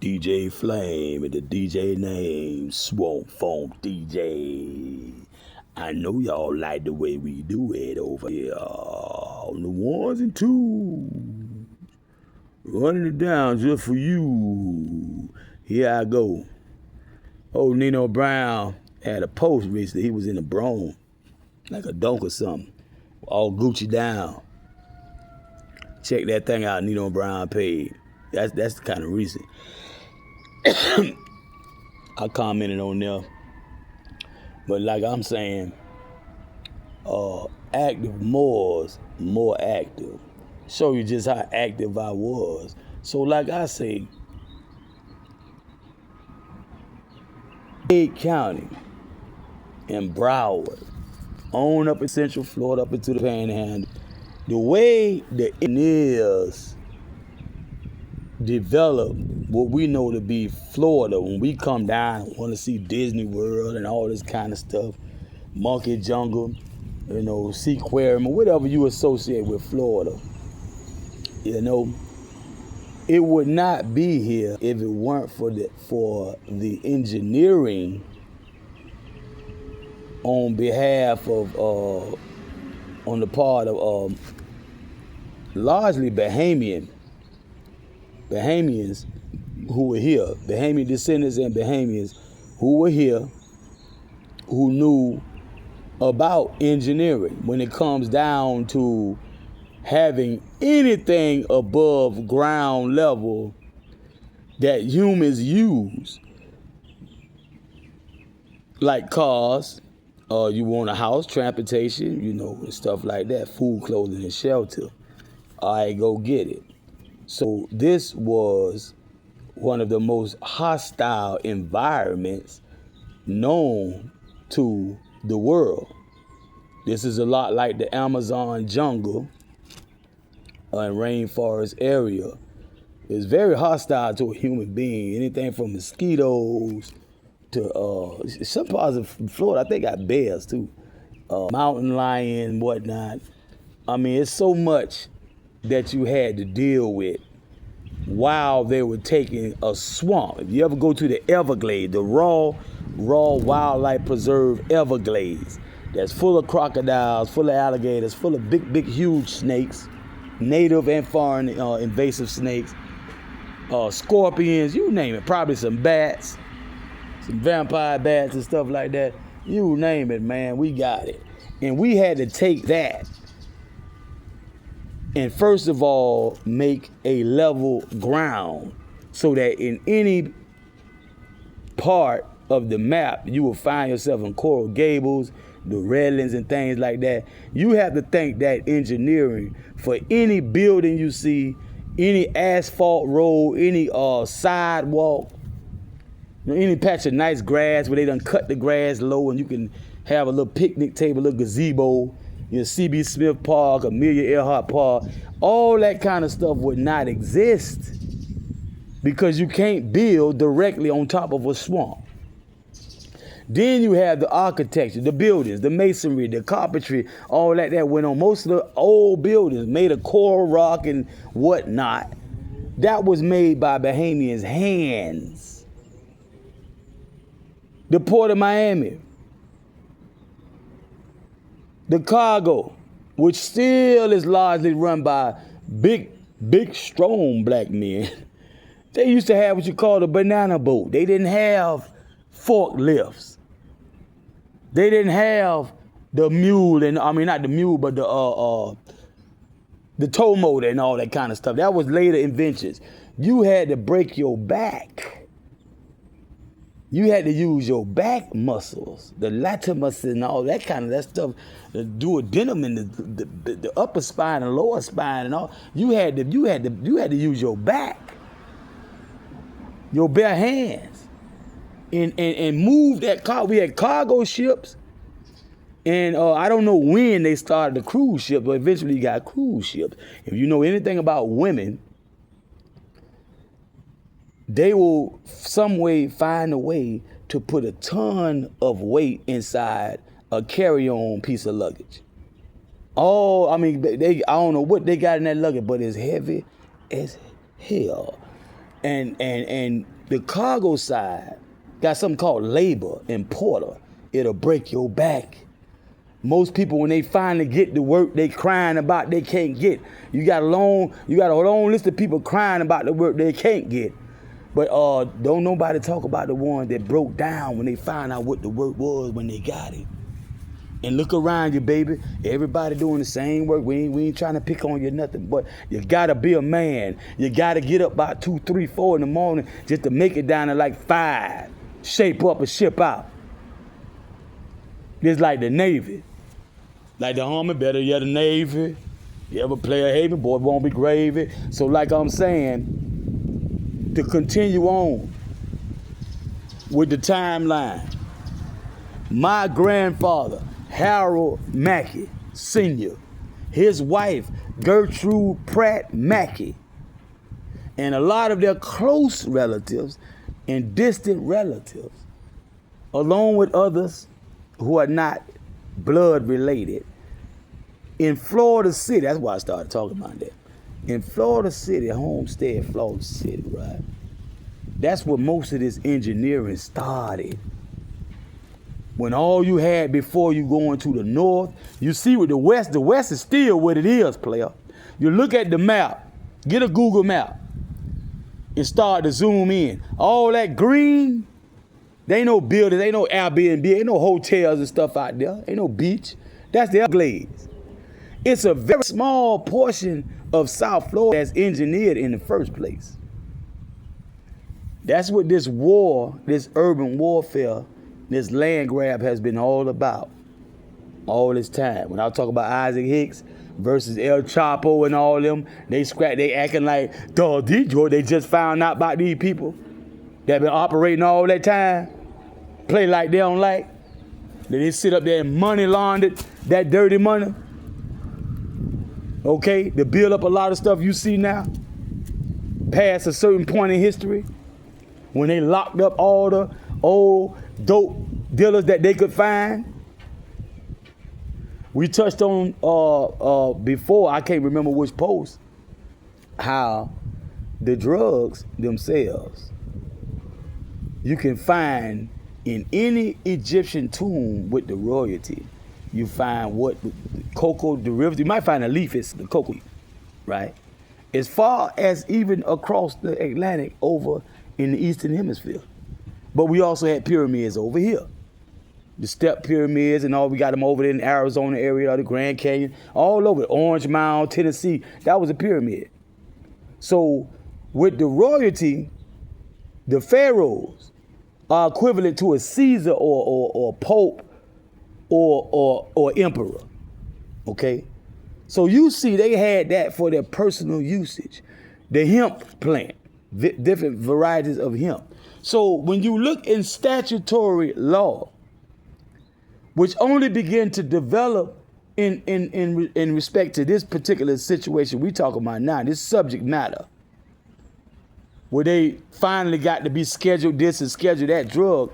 DJ Flame and the DJ name Swamp Funk DJ. I know y'all like the way we do it over here on the ones and twos. Running it down just for you. Here I go. Old Nino Brown had a post recently. He was in a Bronx, like a dunk or something, all Gucci down. Check that thing out, Nino Brown page. That's kind of recent. I commented on there, but like I'm saying, active Moors, more active. Show you just how active I was. So like I say, Dade County and Broward, on up in Central Florida, up into the Panhandle, the way the is develop what we know to be Florida, when we come down and want to see Disney World and all this kind of stuff, Monkey Jungle, you know, Seaquarium, or whatever you associate with Florida, you know, it would not be here if it weren't for the engineering on behalf of on the part of largely Bahamians who were here, Bahamian descendants and Bahamians who were here, who knew about engineering when it comes down to having anything above ground level that humans use, like cars, you want a house, transportation, you know, and stuff like that, food, clothing, and shelter. All right, go get it. So this was one of the most hostile environments known to the world. This is a lot like the Amazon jungle and rainforest area. It's very hostile to a human being. Anything from mosquitoes to some parts of Florida, I think got bears too, mountain lion, whatnot. I mean, it's so much that you had to deal with while they were taking a swamp. If you ever go to the Everglades, the raw wildlife preserve Everglades, that's full of crocodiles, full of alligators, full of big, huge snakes, native and foreign invasive snakes, scorpions, you name it, probably some bats, some vampire bats and stuff like that. You name it, man, we got it. And we had to take that and first of all, make a level ground so that in any part of the map, you will find yourself in Coral Gables, the Redlands and things like that. You have to think that engineering for any building you see, any asphalt road, any sidewalk, any patch of nice grass where they done cut the grass low and you can have a little picnic table, a little gazebo, you know, C.B. Smith Park, Amelia Earhart Park, all that kind of stuff would not exist because you can't build directly on top of a swamp. Then you have the architecture, the buildings, the masonry, the carpentry, all that went on. Most of the old buildings made of coral rock and whatnot, that was made by Bahamians' hands. The Port of Miami, the cargo, which still is largely run by big, strong black men. They used to have what you call the banana boat. They didn't have forklifts. They didn't have the mule, and I mean not the mule, but the tow motor and all that kind of stuff. That was later inventions. You had to break your back. You had to use your back muscles, the latimus and all that kind of that stuff, the duodenum and the upper spine and lower spine and all. You had to use your back, your bare hands, and move that car. We had cargo ships, and I don't know when they started the cruise ship, but eventually you got cruise ships. If you know anything about women, they will some way find a way to put a ton of weight inside a carry-on piece of luggage. Oh, I mean, I don't know what they got in that luggage, but it's heavy as hell. And the cargo side got something called labor and porter. It'll break your back. Most people, when they finally get the work they crying about they can't get. You got a long list of people crying about the work they can't get. But don't nobody talk about the ones that broke down when they found out what the work was when they got it. And look around you, baby. Everybody doing the same work. We ain't trying to pick on you nothing, but you gotta be a man. You gotta get up by 2, 3, 4 in the morning just to make it down to like 5. Shape up and ship out. It's like the Navy. Like the Army, better yet the Navy. You ever play a Haven, boy, it won't be gravy. So like I'm saying, to continue on with the timeline, my grandfather, Harold Mackey Sr., his wife, Gertrude Pratt Mackey, and a lot of their close relatives and distant relatives, along with others who are not blood related, in Florida City, that's why I started talking about that. In Florida City, Homestead, Florida City, right? That's where most of this engineering started. When all you had before you going to the north, you see with the west is still what it is, player. You look at the map, get a Google map, and start to zoom in. All that green, there ain't no buildings, ain't no Airbnb, ain't no hotels and stuff out there, ain't no beach. That's the Everglades. It's a very small portion of South Florida that's engineered in the first place. That's what this war, this urban warfare, this land grab has been all about all this time. When I talk about Isaac Hicks versus El Chapo and all them, they acting like, duh, Detroit, they just found out about these people that been operating all that time, play like they don't like. Then they sit up there and money laundered that dirty money. Okay, to build up a lot of stuff you see now, past a certain point in history, when they locked up all the old dope dealers that they could find. We touched on before, I can't remember which post, how the drugs themselves you can find in any Egyptian tomb with the royalty. You find what the cocoa derivative, you might find a leaf, it's the cocoa, right? As far as even across the Atlantic over in the Eastern Hemisphere. But we also had pyramids over here. The step pyramids and all, we got them over there in the Arizona area, the Grand Canyon, all over, Orange Mound, Tennessee, that was a pyramid. So with the royalty, the pharaohs are equivalent to a Caesar or Pope or emperor, okay? So you see they had that for their personal usage. The hemp plant, different varieties of hemp. So when you look in statutory law, which only began to develop in respect to this particular situation we talk about now, this subject matter, where they finally got to be scheduled this and scheduled that drug.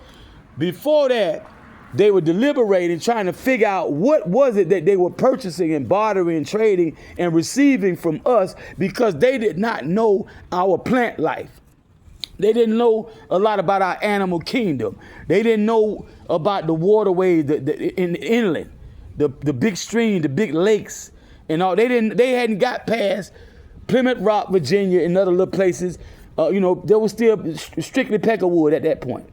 Before that, they were deliberating, trying to figure out what was it that they were purchasing and bartering, trading, and receiving from us, because they did not know our plant life. They didn't know a lot about our animal kingdom. They didn't know about the waterways in the inland, the big stream, the big lakes, and all. They hadn't got past Plymouth Rock, Virginia, and other little places. There was still strictly peckerwood at that point,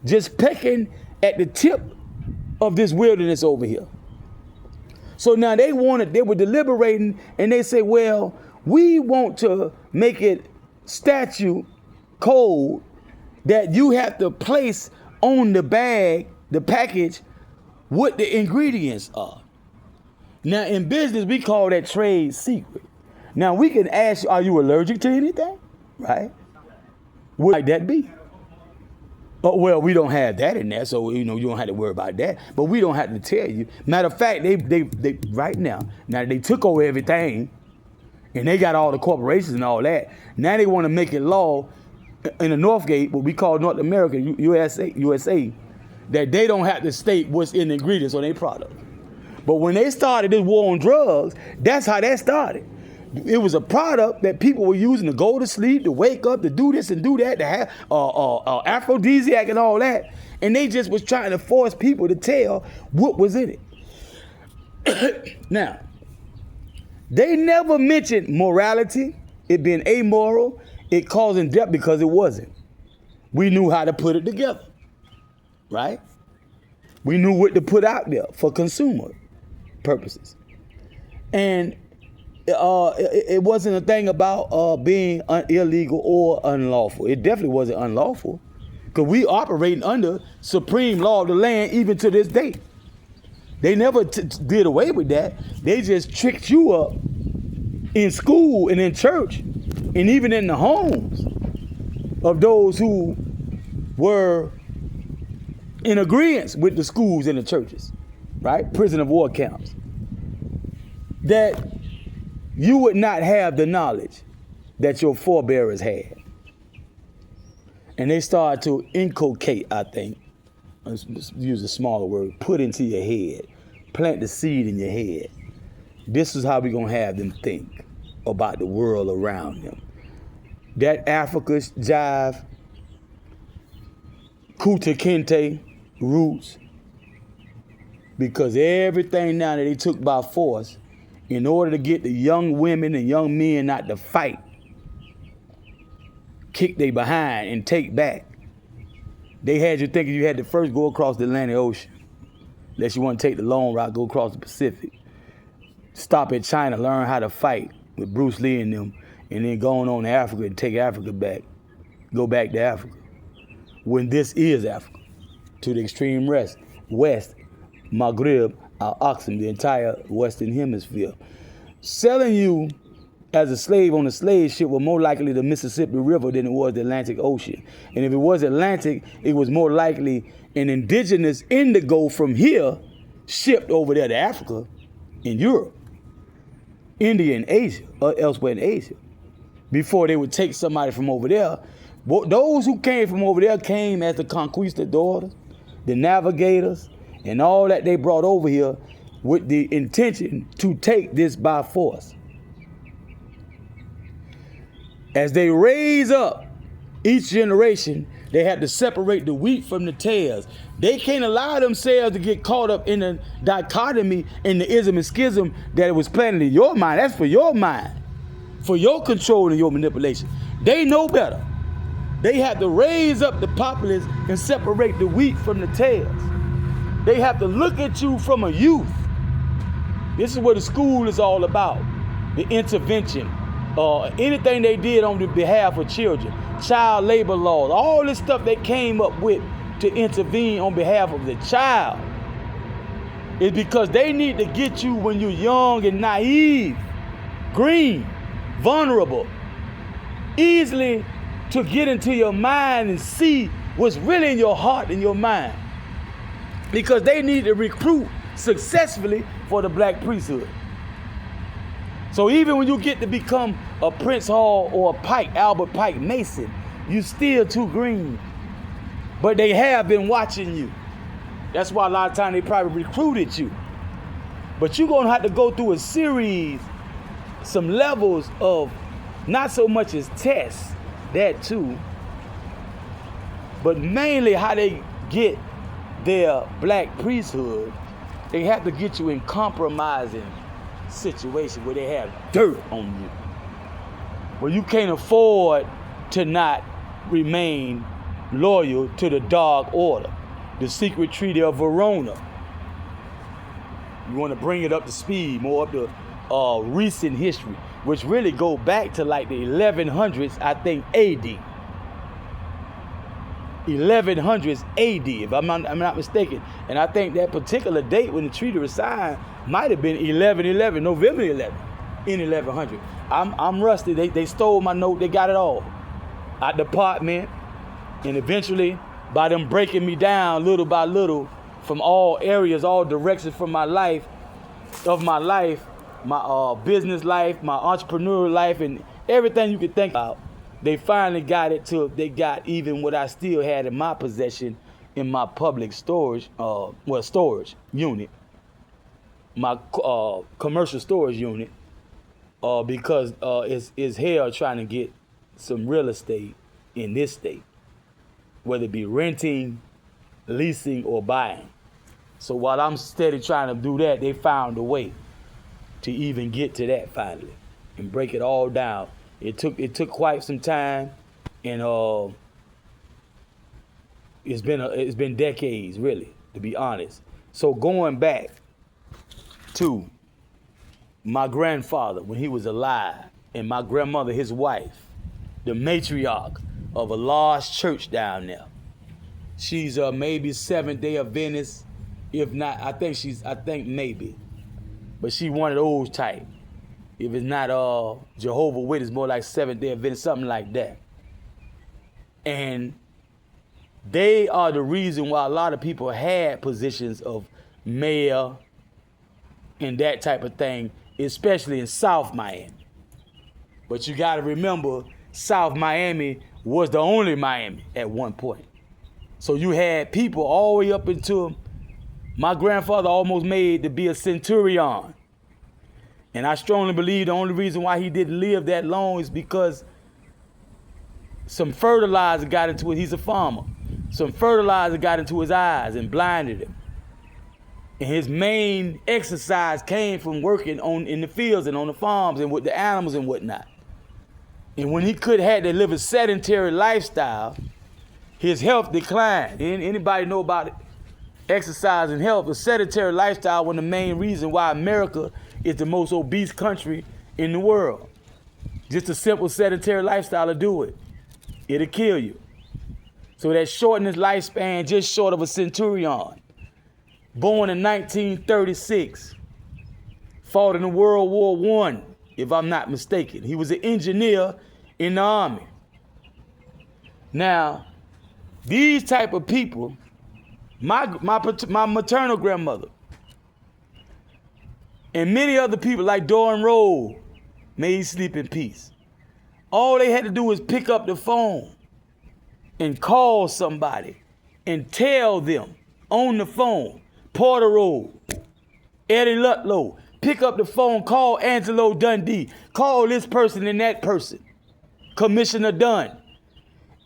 just pecking at the tip of this wilderness over here. So now they were deliberating, and they say, well, we want to make it statute code that you have to place on the bag, the package, what the ingredients are. Now in business, we call that trade secret. Now we can ask you, are you allergic to anything? Right? What might that be? Oh, well, we don't have that in there, so you don't have to worry about that. But we don't have to tell you. Matter of fact, they right now they took over everything, and they got all the corporations and all that. Now they want to make it law in the Northgate, what we call North America, USA, that they don't have to state what's in the ingredients on their product. But when they started this war on drugs, that's how that started. It was a product that people were using to go to sleep, to wake up, to do this and do that, to have aphrodisiac and all that. And they just was trying to force people to tell what was in it. Now, they never mentioned morality, it being amoral, it causing death, because it wasn't. We knew how to put it together, right? We knew what to put out there for consumer purposes. And it wasn't a thing about being illegal or unlawful. It definitely wasn't unlawful, because we operating under supreme law of the land even to this day. They never did away with that. They just tricked you up in school and in church and even in the homes of those who were in agreement with the schools and the churches, right? Prison of war camps. That you would not have the knowledge that your forebears had. And they started to inculcate, I think, let's use a smaller word, put into your head, plant the seed in your head. This is how we're gonna have them think about the world around them. That Africa jive, Kuta Kinte roots, because everything now that they took by force, in order to get the young women and young men not to fight, kick they behind and take back, they had you thinking you had to first go across the Atlantic Ocean. Unless you want to take the long route, go across the Pacific. Stop at China, learn how to fight with Bruce Lee and them, and then going on to Africa and take Africa back. Go back to Africa. When this is Africa, to the extreme west, Maghreb, Al-Aqsa, the entire Western Hemisphere. Selling you as a slave on a slave ship was more likely the Mississippi River than it was the Atlantic Ocean. And if it was Atlantic, it was more likely an indigenous indigo from here shipped over there to Africa and Europe, India and Asia, or elsewhere in Asia, before they would take somebody from over there. Those who came from over there came as the conquistadors, the navigators, and all that they brought over here with the intention to take this by force. As they raise up each generation, they have to separate the wheat from the tares. They can't allow themselves to get caught up in the dichotomy in the ism and schism that it was planted in your mind. That's for your mind, for your control and your manipulation. They know better. They have to raise up the populace and separate the wheat from the tares. They have to look at you from a youth. This is what the school is all about, the intervention. Anything they did on the behalf of children, child labor laws, all this stuff they came up with to intervene on behalf of the child is because they need to get you when you're young and naive, green, vulnerable, easily to get into your mind and see what's really in your heart and your mind. Because they need to recruit successfully for the black priesthood. So even when you get to become a Prince Hall or a Pike, Albert Pike Mason, you still too green. But they have been watching you. That's why a lot of times they probably recruited you. But you're gonna have to go through a series, some levels of not so much as tests, that too, but mainly how they get their black priesthood. They have to get you in compromising situation where they have dirt on you, where you can't afford to not remain loyal to the Dark Order, the secret treaty of Verona. You want to bring it up to speed, more up to recent history, which really go back to like the 1100s, I think, AD. 1100s AD, if I'm not mistaken. And I think that particular date when the treaty was signed might have been 11/11, November 11, in 1100. I'm rusty. They stole my note. They got it all out the apartment. And eventually, by them breaking me down little by little from all areas, all directions from my life, my business life, my entrepreneurial life, and everything you could think about, they finally got it to, they got even what I still had in my possession in my public storage, storage unit, my commercial storage unit, because it's hell trying to get some real estate in this state, whether it be renting, leasing, or buying. So while I'm steady trying to do that, they found a way to even get to that finally and break it all down. It took quite some time, and it's been decades, really, to be honest. So going back to my grandfather when he was alive, and my grandmother, his wife, the matriarch of a large church down there. She's maybe Seventh-day Adventist, if not, I think maybe, but she one of those type. If it's not Jehovah's Witness, more like Seventh-day Adventist, something like that. And they are the reason why a lot of people had positions of mayor and that type of thing, especially in South Miami. But you gotta remember, South Miami was the only Miami at one point. So you had people all the way up into, my grandfather almost made to be a centurion. And I strongly believe the only reason why he didn't live that long is because some fertilizer got into it. He's a farmer. Some fertilizer got into his eyes and blinded him. And his main exercise came from working in the fields and on the farms and with the animals and whatnot. And when he had to live a sedentary lifestyle, his health declined. Anybody know about it? Exercise and health, a sedentary lifestyle was the main reason why America is the most obese country in the world. Just a simple sedentary lifestyle to do it. It'll kill you. So that shortened his lifespan just short of a centurion. Born in 1936, fought in World War I, if I'm not mistaken. He was an engineer in the Army. Now, these type of people, my maternal grandmother, and many other people like Doran Rowe, may he sleep in peace. All they had to do was pick up the phone and call somebody and tell them on the phone, Porter Road, Eddie Lutlow, pick up the phone, call Angelo Dundee, call this person and that person, Commissioner Dunn.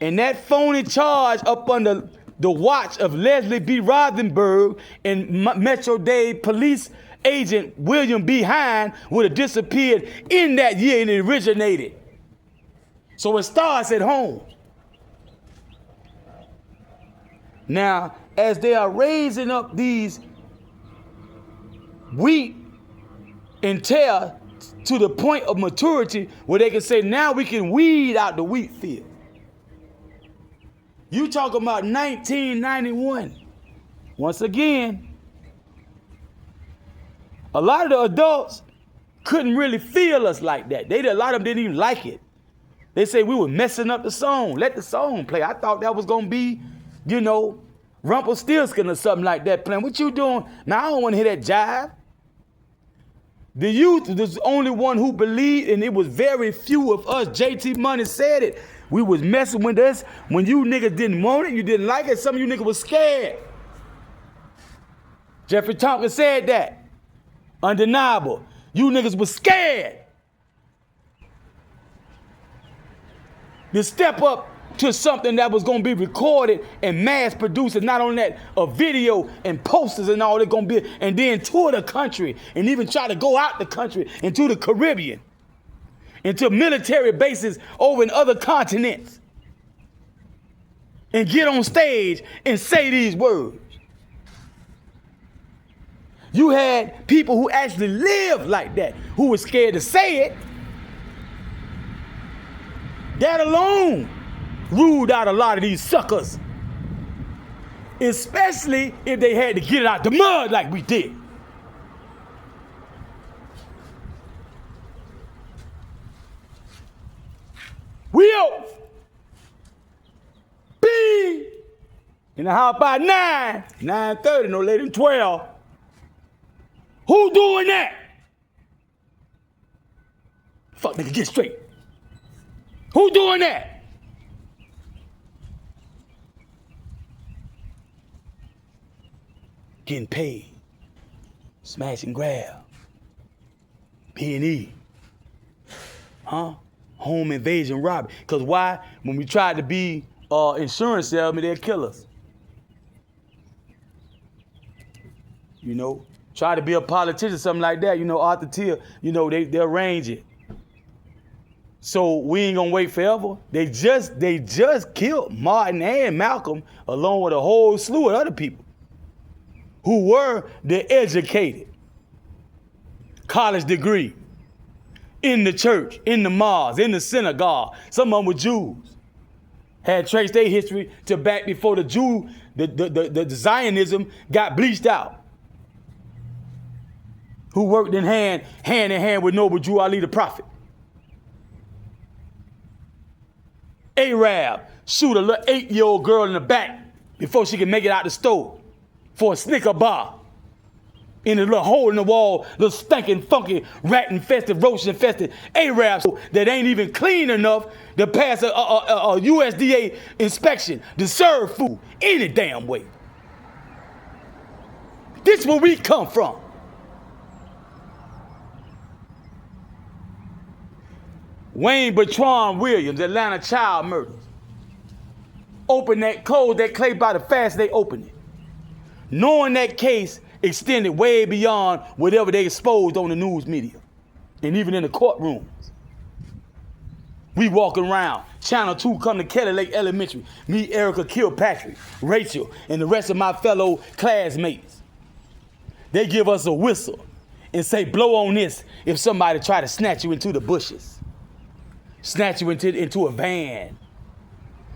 And that phony charge up under the watch of Leslie B. Rothenberg and Metro-Dade police agent William B. Hine would have disappeared in that year, and it originated. So it starts at home. Now, as they are raising up these wheat and tear to the point of maturity where they can say, now we can weed out the wheat field. You talking about 1991. Once again, a lot of the adults couldn't really feel us like that. A lot of them didn't even like it. They say we were messing up the song. Let the song play. I thought that was gonna be, Rumpelstiltskin or something like that playing. What you doing? Now I don't want to hear that jive. The youth was the only one who believed, and it was very few of us. JT Money said it. We was messing with us. When you niggas didn't want it, you didn't like it, some of you niggas was scared. Jeffrey Tompkins said that. Undeniable. You niggas was scared to step up to something that was gonna be recorded and mass produced, and not only that, a video and posters and all that gonna be, and then tour the country and even try to go out the country into the Caribbean, into military bases over in other continents, and get on stage and say these words. You had people who actually lived like that, who were scared to say it. That alone ruled out a lot of these suckers, especially if they had to get it out the mud like we did. We out. B. And how about 9:30, no later than 12. Who doing that? Fuck nigga, get straight. Who doing that? Getting paid. Smash and grab. B&E. Huh? Home invasion robbery. Because why? When we tried to be insurance salesmen, they'll kill us. You know? Try to be a politician, something like that. You know, Arthur Till, you know, they arrange it. So we ain't gonna wait forever. They just killed Martin and Malcolm along with a whole slew of other people who were the educated, college degree, in the church, in the mosque, in the synagogue. Some of them were Jews. Had traced their history to back before the Zionism got bleached out. Who worked in hand in hand with noble Drew Ali the prophet. Arab shoot a little 8-year-old girl in the back before she can make it out the store for a Snicker bar. In a little hole in the wall, little stinking, funky, rat-infested, roach-infested Arabs that ain't even clean enough to pass a USDA inspection to serve food any damn way. This is where we come from. Wayne Bertrand Williams, Atlanta child murders. Open that, close that clay by the fast they opened it. Knowing that case extended way beyond whatever they exposed on the news media and even in the courtrooms. We walking around, Channel 2 come to Kelly Lake Elementary, meet Erica Kilpatrick, Rachel, and the rest of my fellow classmates. They give us a whistle and say, blow on this if somebody try to snatch you into the bushes. Snatch you into a van.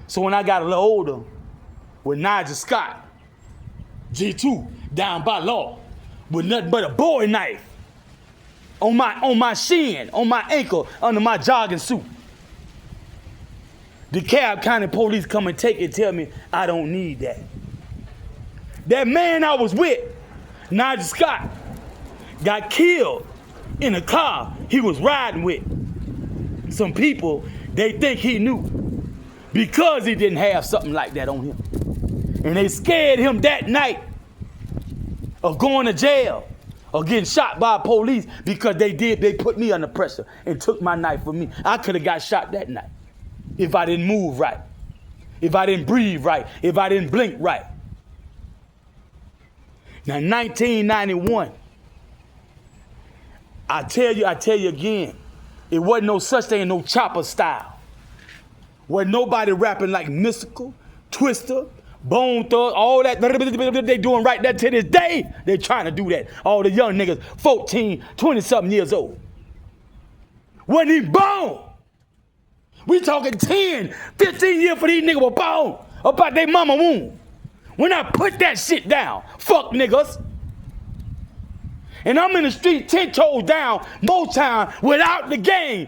So when I got a little older, with Nigel Scott, G2, down by law, with nothing but a bowie knife on my shin, on my ankle, under my jogging suit. The DeKalb County police come and take it and tell me I don't need that. That man I was with, Nigel Scott, got killed in a car he was riding with. Some people, they think he knew because he didn't have something like that on him. And they scared him that night of going to jail or getting shot by police because they put me under pressure and took my knife from me. I could have got shot that night if I didn't move right, if I didn't breathe right, if I didn't blink right. Now, 1991, I tell you again, it wasn't no such thing, no chopper style. Wasn't nobody rapping like Mystical, Twister, Bone Thug, all that they doing right there to this day. They trying to do that. All the young niggas, 14, 20-something years old. Wasn't even born. We talking 10, 15 years for these niggas were born about their mama womb. When I put that shit down, fuck niggas. And I'm in the street 10 toes down, Motown, without the game.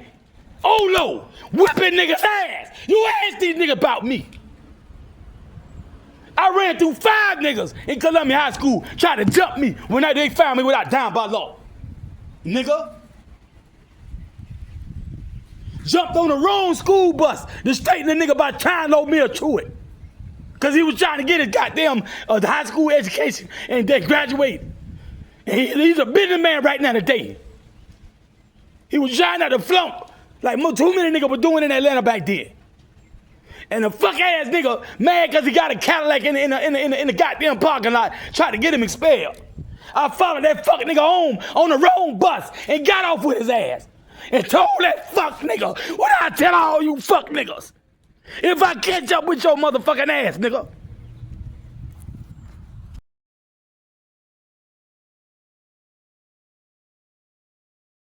Oh no, whipping niggas' ass. You ask these niggas about me. I ran through 5 niggas in Columbia High School trying to jump me when they found me without down by law. Nigga. Jumped on the wrong school bus to straighten the nigga about trying to load me a truant. Cause he was trying to get his goddamn high school education and then graduate. And he's a businessman right now today. He was trying not to flunk like too many niggas were doing in Atlanta back then. And the fuck ass nigga mad cause he got a Cadillac in the goddamn parking lot trying to get him expelled. I followed that fucking nigga home on the wrong bus and got off with his ass. And told that fuck nigga, what I tell all you fuck niggas? If I catch up with your motherfucking ass, nigga,